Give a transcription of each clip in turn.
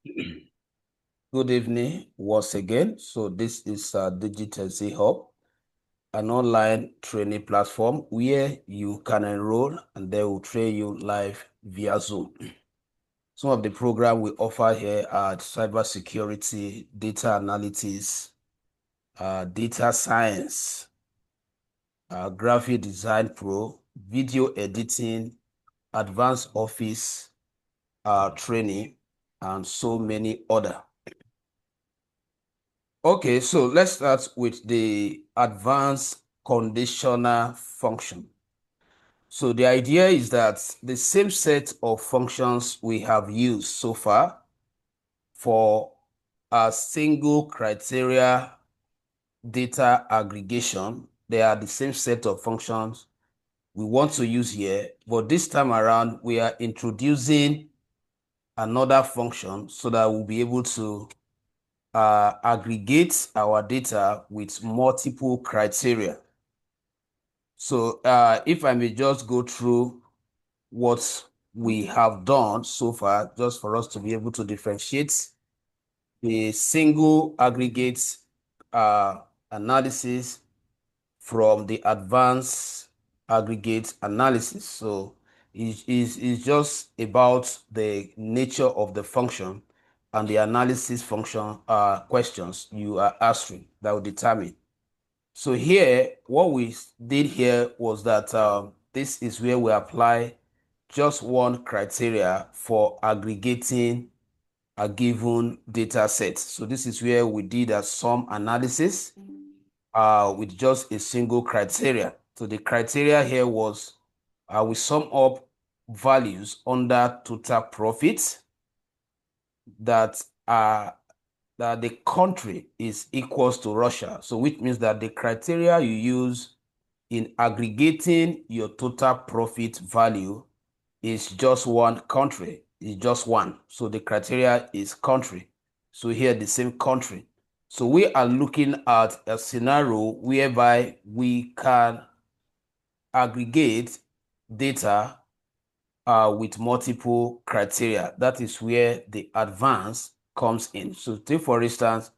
Good evening once again. So this is Digital Z Hub, an online training platform where you can enroll and they will train you live via Zoom. Some of the programs we offer here are cybersecurity, data analytics, data science, graphic design pro, video editing, advanced office training, and so many other. Okay, so let's start with the advanced conditional function. So the idea is that the same set of functions we have used so far for a single criteria data aggregation, they are the same set of functions we want to use here, but this time around we are introducing another function so that we'll be able to aggregate our data with multiple criteria. So if I may just go through what we have done so far, just for us to be able to differentiate the single aggregate analysis from the advanced aggregate analysis. So it's just about the nature of the function and the analysis function questions you are answering that will determine. So here, what we did here was that this is where we apply just one criteria for aggregating a given data set. So this is where we did a sum analysis with just a single criteria. So the criteria here was we sum up values under total profit that that the country is equals to Russia. So which means that the criteria you use in aggregating your total profit value is just one country, is just one. So the criteria is country. So here the same country. So we are looking at a scenario whereby we can aggregate data with multiple criteria. That is where the advance comes in. So take for instance,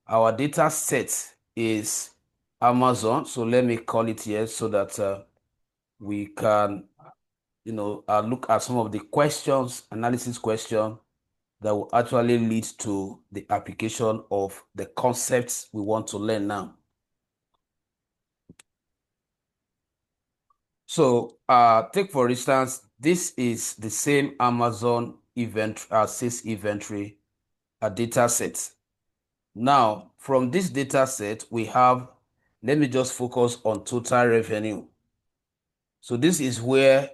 our data set is Amazon. So let me call it here so that we can, look at some of the questions, analysis question that will actually lead to the application of the concepts we want to learn now. So take for instance, this is the same Amazon event sales inventory data set. Now, from this data set, we have, let me just focus on total revenue. So this is where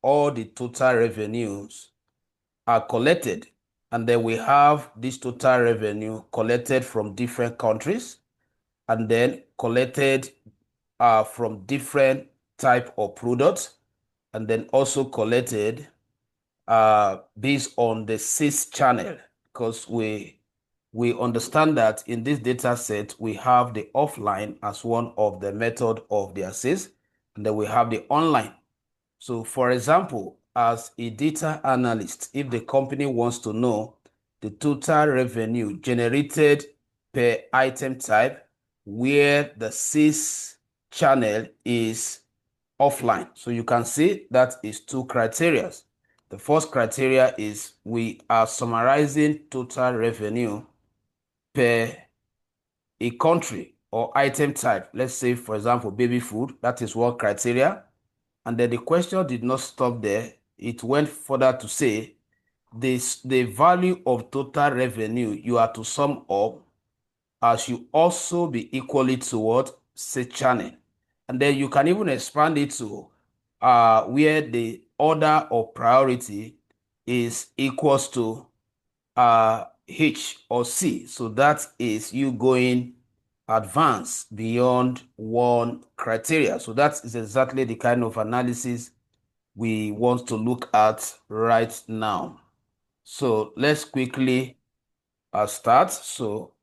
all the total revenues are collected. And then we have this total revenue collected from different countries and then collected from different type of products and then also collected based on the sales channel, because we understand that in this data set we have the offline as one of the method of the sales, and then we have the online. So for example, as a data analyst, if the company wants to know the total revenue generated per item type where the sales channel is offline. So you can see that is two criteria. The first criteria is we are summarizing total revenue per a country or item type. Let's say, for example, baby food. That is one criteria. And then the question did not stop there. It went further to say the value of total revenue you are to sum up should also be equally to what? Say channel. And then you can even expand it to where the order of priority is equals to H or C. So that is you going advanced beyond one criteria. So that is exactly the kind of analysis we want to look at right now. So let's quickly start. So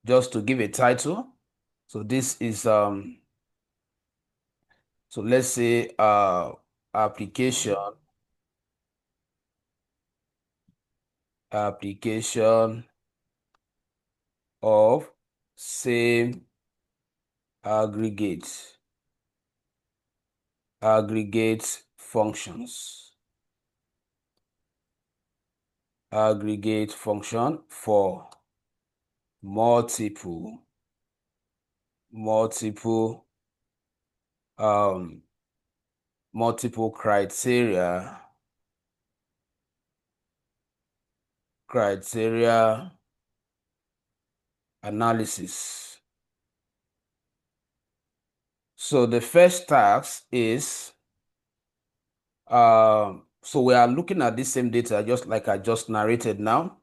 just to give a title. So this is so let's say application application of same aggregate functions. Aggregate function for multiple criteria analysis. So the first task is, so we are looking at this same data just like I just narrated now.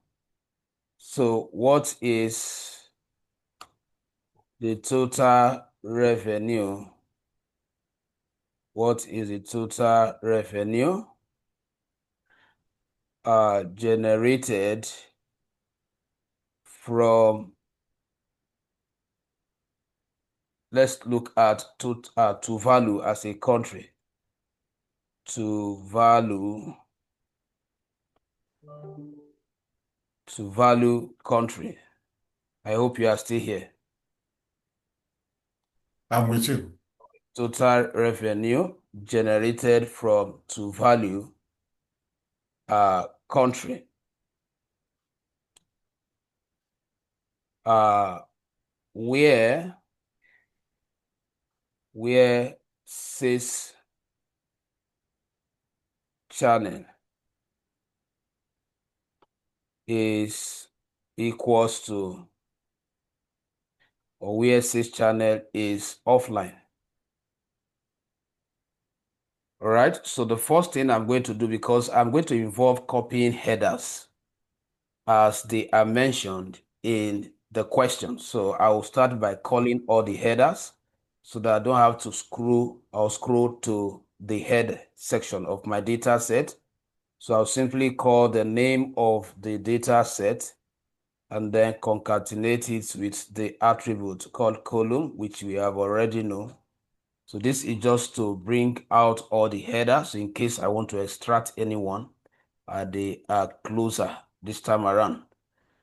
So what is the total revenue? What is the total revenue generated from, let's look at Tuvalu as a country. Tuvalu country. I hope you are still here. I'm with you. Total revenue generated from Tuvalu country. Where sales channel is equals to, or where sales channel is offline. All right, so the first thing I'm going to do, because I'm going to involve copying headers as they are mentioned in the question. So I will start by calling all the headers so that I don't have to scroll to the head section of my data set. So I'll simply call the name of the data set and then concatenate it with the attribute called column, which we have already known. So this is just to bring out all the headers in case I want to extract anyone at the closer this time around.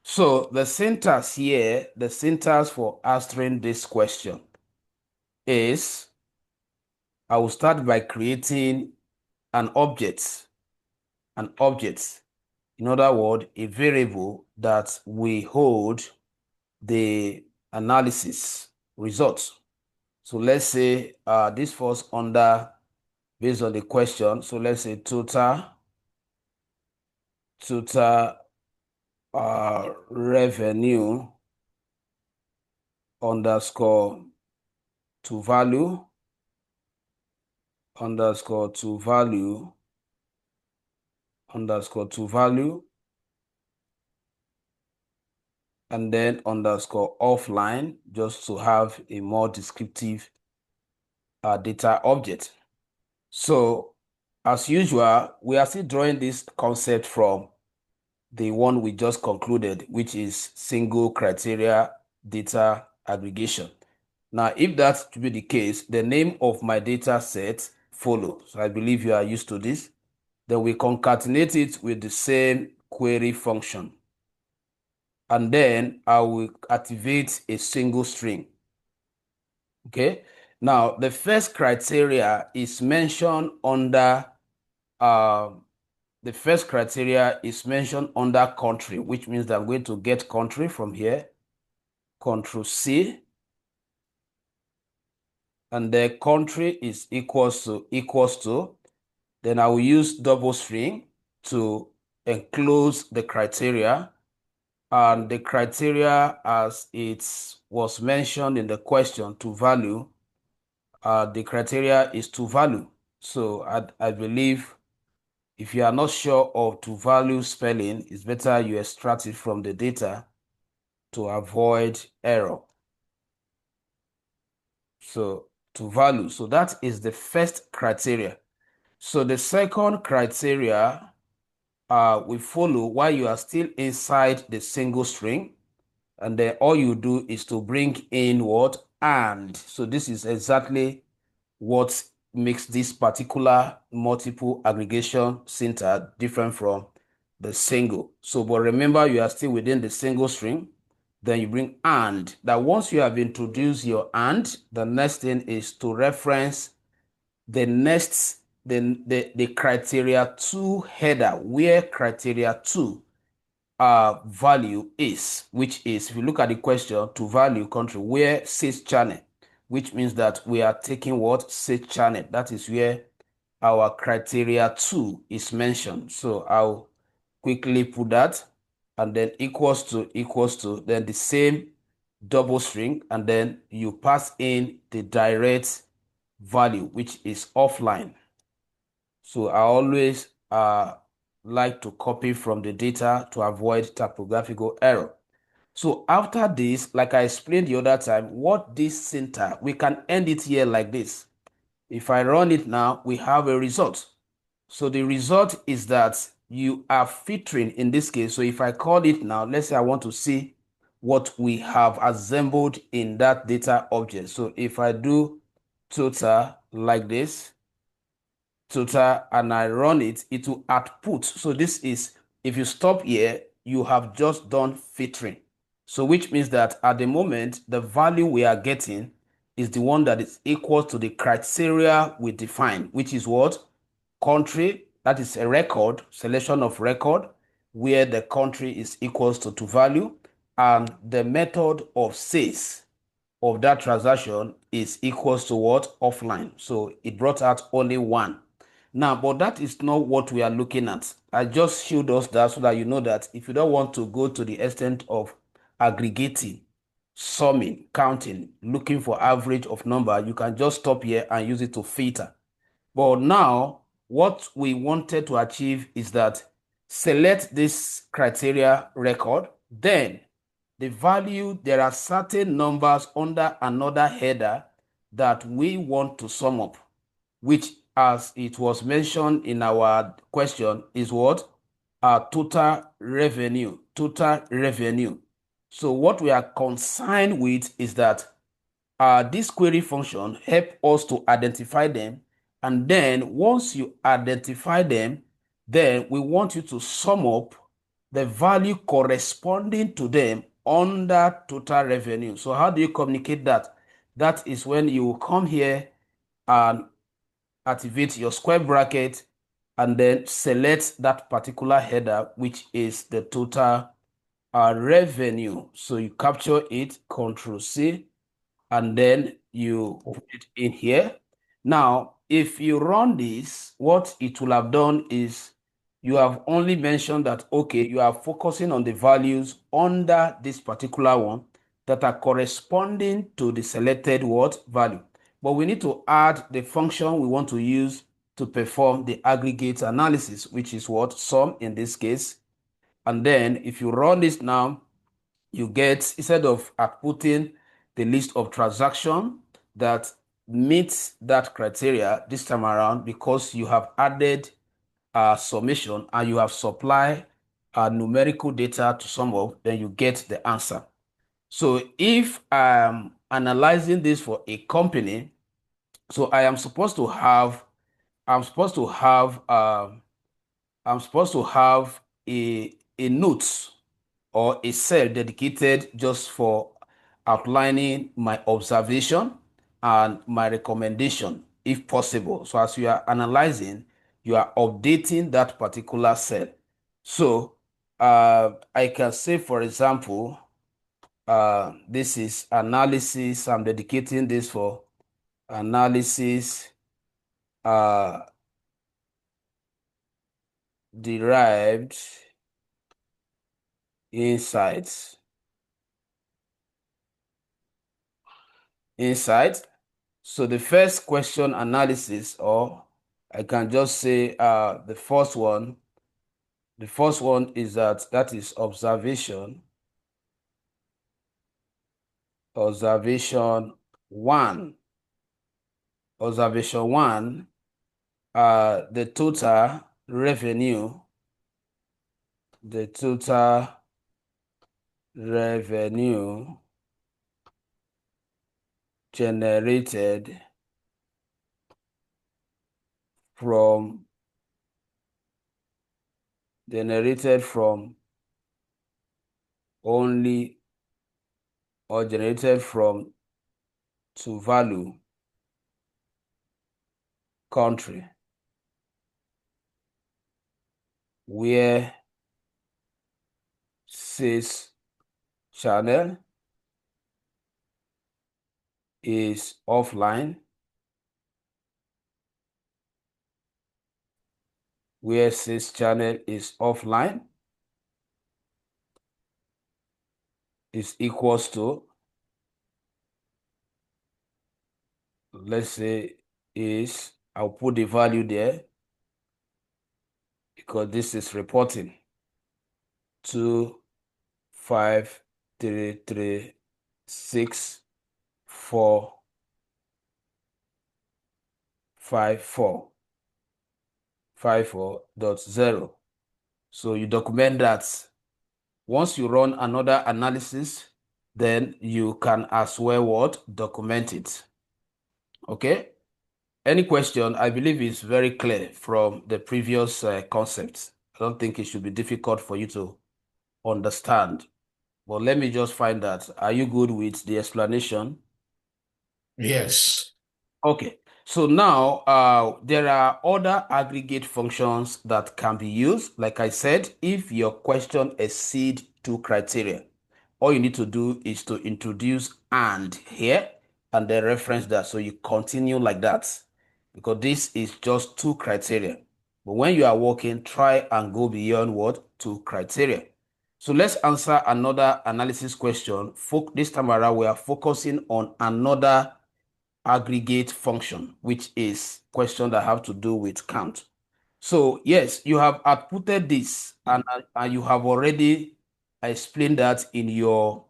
So the syntax here, the syntax for answering this question is, I will start by creating an object. In other words, a variable that we hold the analysis results. So let's say this falls under, based on the question, so let's say total revenue underscore to value underscore to value underscore to value, and then underscore offline, just to have a more descriptive data object. So as usual, we are still drawing this concept from the one we just concluded, which is single criteria data aggregation. Now, if that to be the case, the name of my data set follows. So I believe you are used to this. Then we concatenate it with the same query function. And then I will activate a single string. Okay. Now, the first criteria is mentioned under country, which means that I'm going to get country from here, Control C, and the country is equals to, then I will use double string to enclose the criteria, and the criteria as it was mentioned in the question to value, the criteria is to value. So I believe if you are not sure of to value spelling, it's better you extract it from the data to avoid error. So to value, so that is the first criteria. So the second criteria we follow while you are still inside the single string, and then all you do is to bring in what? And. So this is exactly what makes this particular multiple aggregation syntax different from the single. So, but remember, you are still within the single string. Then you bring and. That once you have introduced your and, the next thing is to reference the next, the criteria 2 header, where criteria 2 value is, which is, if you look at the question, to value country, where says channel, which means that we are taking what says channel. That is where our criteria 2 is mentioned. So I'll quickly put that, and then equals to, then the same double string, and then you pass in the direct value, which is offline. So I always like to copy from the data to avoid typographical error. So after this, like I explained the other time, what this syntax, we can end it here like this. If I run it now, we have a result. So the result is that you are filtering in this case. So if I call it now, let's say I want to see what we have assembled in that data object. So if I do total like this, total, and I run it, it will output. So this is, if you stop here, you have just done filtering. So which means that at the moment, the value we are getting is the one that is equal to the criteria we define, which is what? Country, that is a record, selection of record, where the country is equals to value, and the method of sales of that transaction is equals to what? Offline. So it brought out only one. Now, but that is not what we are looking at. I just showed us that so that you know that if you don't want to go to the extent of aggregating, summing, counting, looking for average of number, you can just stop here and use it to filter. But now, what we wanted to achieve is that select this criteria record, then the value, there are certain numbers under another header that we want to sum up, which, as it was mentioned in our question, is what? Our total revenue, total revenue. So what we are concerned with is that this query function help us to identify them. And then once you identify them, then we want you to sum up the value corresponding to them under total revenue. So how do you communicate that? That is when you come here and activate your square bracket and then select that particular header, which is the total revenue. So you capture it, Control C, and then you put it in here. Now, if you run this, what it will have done is you have only mentioned that, okay, you are focusing on the values under this particular one that are corresponding to the selected what value. But we need to add the function we want to use to perform the aggregate analysis, which is what? Sum in this case. And then if you run this now, you get, instead of outputting the list of transaction that meets that criteria this time around, because you have added a summation and you have supplied numerical data to sum up, then you get the answer. So if I'm analyzing this for a company, so I'm supposed to have a note or a cell dedicated just for outlining my observation and my recommendation, if possible. So as you are analyzing, you are updating that particular cell. So I can say, for example, this is analysis. I'm dedicating this for analysis derived insights. So the first question analysis, or I can just say the first one is that is observation one. Observation one, the total revenue generated from generated from only or generated from to value country where sys channel is offline, where sys channel is offline is equals to, let's say, is, I'll put the value there because this is reporting 253364540. So you document that. Once you run another analysis, then you can as well document it. Okay? Any question? I believe it's very clear from the previous concepts. I don't think it should be difficult for you to understand. But let me just find that. Are you good with the explanation? Yes. Okay. So now there are other aggregate functions that can be used. Like I said, if your question exceeds 2 criteria, all you need to do is to introduce and here and then reference that. So you continue like that because this is just 2 criteria. But when you are working, try and go beyond what? 2 criteria. So let's answer another analysis question. This time around, we are focusing on another aggregate function, which is question that have to do with count. So yes, you have outputted this and you have already explained that in your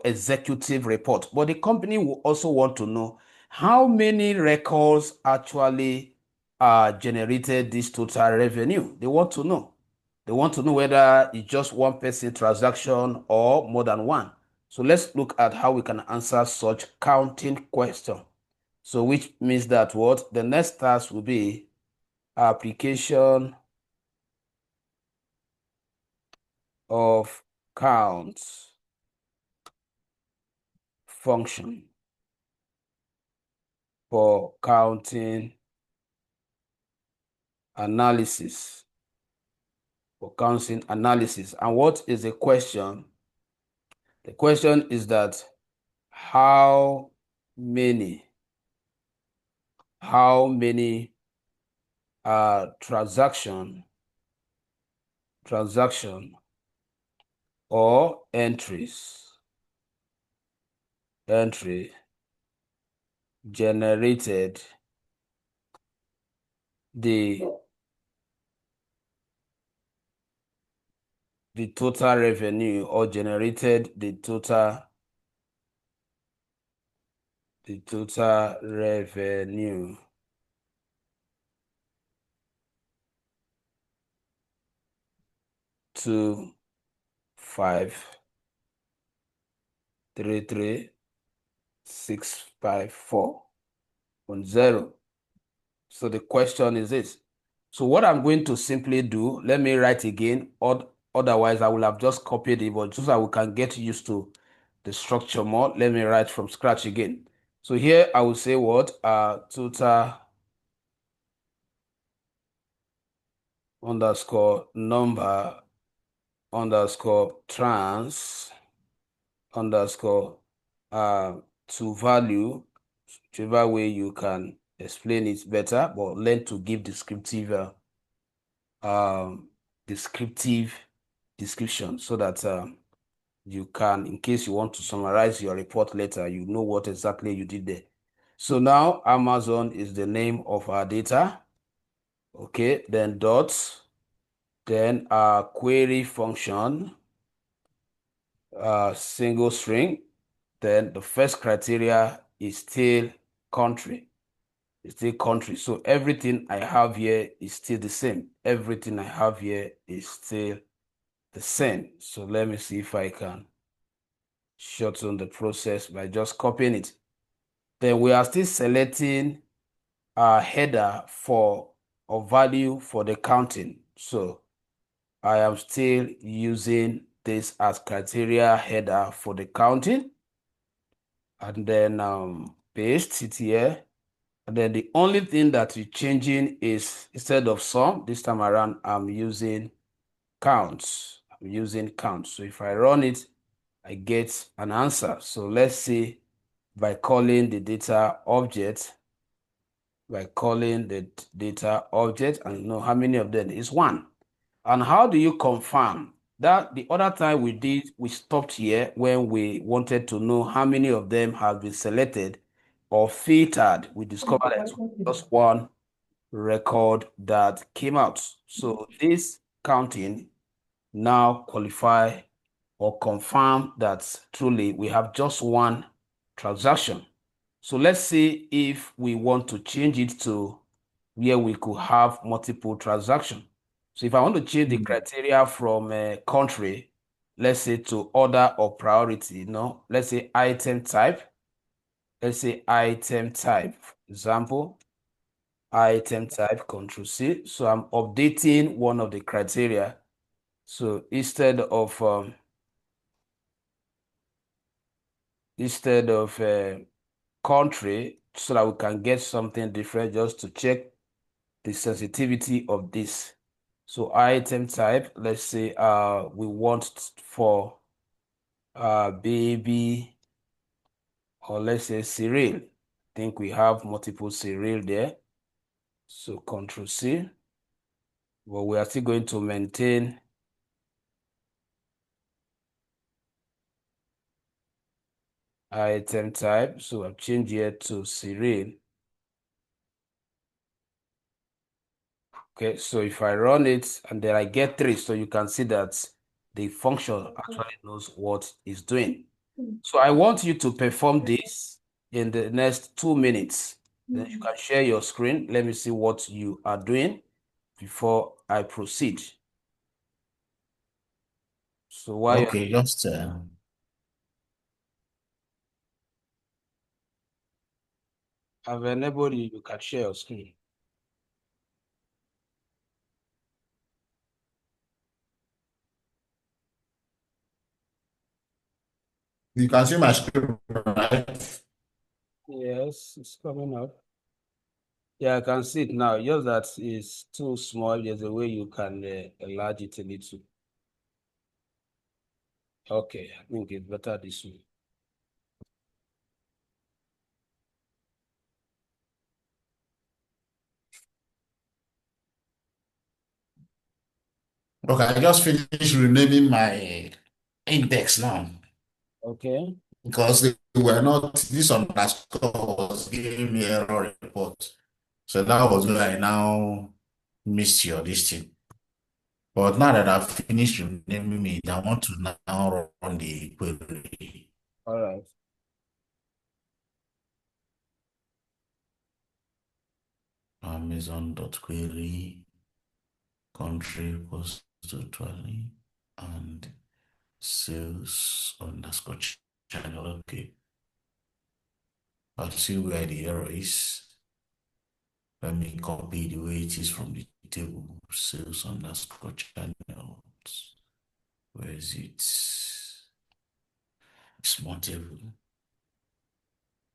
executive report. But the company will also want to know how many records actually generated this total revenue. They want to know. They want to know whether it's just one person transaction or more than one. So let's look at how we can answer such counting question. So which means that what? The next task will be application of count function for counting analysis. For counting analysis. And what is the question? The question is that how many transaction or entry generated the total revenue or generated the total revenue to 533,654.0. So the question is this. So what I'm going to simply do, let me write again, otherwise I will have just copied it, but just so we can get used to the structure more, let me write from scratch again. So here I will say what? Total underscore number underscore trans underscore to value, whichever way you can explain it better, but learn to give descriptive description so that you can, in case you want to summarize your report later, you know what exactly you did there. So now Amazon is the name of our data. Okay, then dots, then our query function, single string. Then the first criteria is still country. It's still country. So everything I have here is still the same. Everything I have here is still the same. So let me see if I can shorten the process by just copying it. Then we are still selecting our header for a value for the counting. So I am still using this as criteria header for the counting, and then paste it here. And then the only thing that is changing is instead of sum, this time around, I'm using counts. I'm using counts. So if I run it, I get an answer. So let's see by calling the data object, and you know how many of them is one. And how do you confirm that? The other time we stopped here when we wanted to know how many of them have been selected or filtered. We discovered that just one record that came out. So this counting now qualify or confirm that truly we have just one transaction. So let's see if we want to change it to where we could have multiple transactions. So if I want to change the criteria from country, let's say to order of priority, let's say item type. Let's say item type. Example, item type, Control C. So I'm updating one of the criteria. So instead of country, so that we can get something different, just to check the sensitivity of this. So item type, let's say we want for baby, or let's say cereal. I think we have multiple cereal there. So Control C. But we are still going to maintain item type. So I've changed here to cereal. Okay, so if I run it and then I get 3, so you can see that the function actually knows what it's doing. So I want you to perform this in the next 2 minutes. Then you can share your screen. Let me see what you are doing before I proceed. So while Okay, just I've enabled you, you can share your screen. you can see my screen, right? Yes, it's coming up. Yeah, I can see it now. Just that it's too small. There's a way you can enlarge it a little. Okay, I think it's better this way. Okay, I just finished renaming my index now Okay. because they were not, this underscore was giving me error report. So that was why I now missed your this thing. But now that I've finished renaming it, I want to now run the query. All right. Amazon.query, country post to 20, and sales underscore channel. Okay. I'll see where the error is. Let me copy the way it is from the table. Sales underscore channels. Where is it? Small table.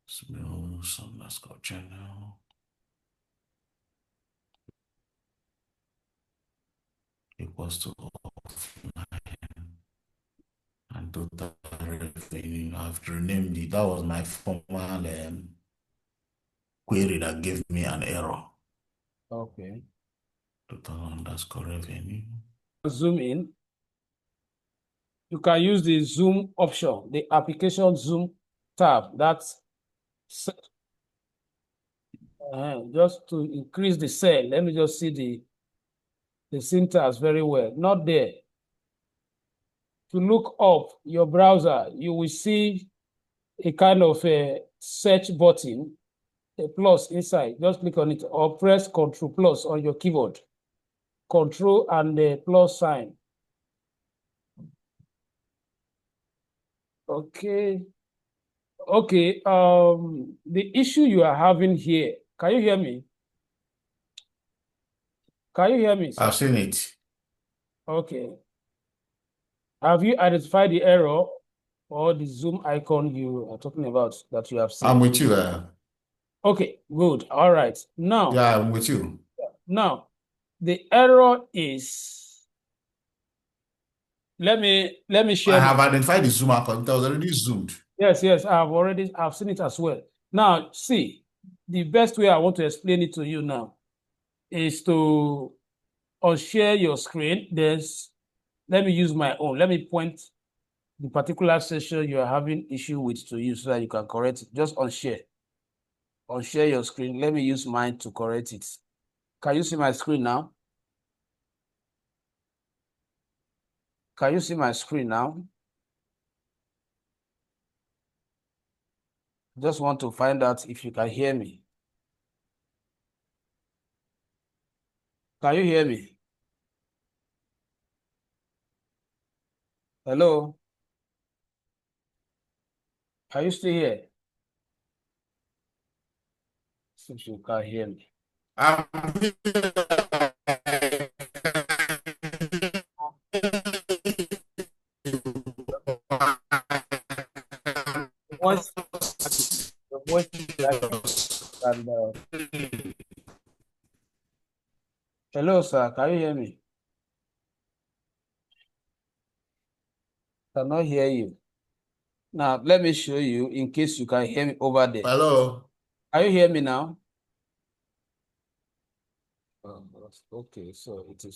Sales underscore channel. Equals to offline. And total revenue. I've renamed it. That was my formal query that gave me an error. Okay. Total underscore revenue. Zoom in. You can use the zoom option, the application zoom tab. That's just to increase the cell. Let me just see the syntax very well. Not there. If you look up your browser, you will see a kind of a search button, a plus inside. Just click on it or press Control plus on your keyboard. Control and the plus sign. Okay. Okay. The issue you are having here, can you hear me? Can you hear me, sir? I've seen it. Okay. Have you identified the error or the Zoom icon you are talking about that you have seen? I'm with you. Okay, good. All right. Now, Yeah, I'm with you. now the error is, let me share. I have identified the Zoom account. It was already zoomed. Yes, I've seen it as well. Now, see, the best way I want to explain it to you now is to unshare your screen. Let me use my own. Let me point the particular session you are having issue with to you so that you can correct it. Just unshare. Unshare your screen. Let me use mine to correct it. Can you see my screen now? Can you see my screen now? Just want to find out if you can hear me. Can you hear me? Hello? Are you still here? Since you can't hear me. I'm Voice, the voice like and hello, sir. Can you hear me? Cannot hear you. Now let me show you in case you can hear me over there. Hello. Can you hear me now? Okay, so it is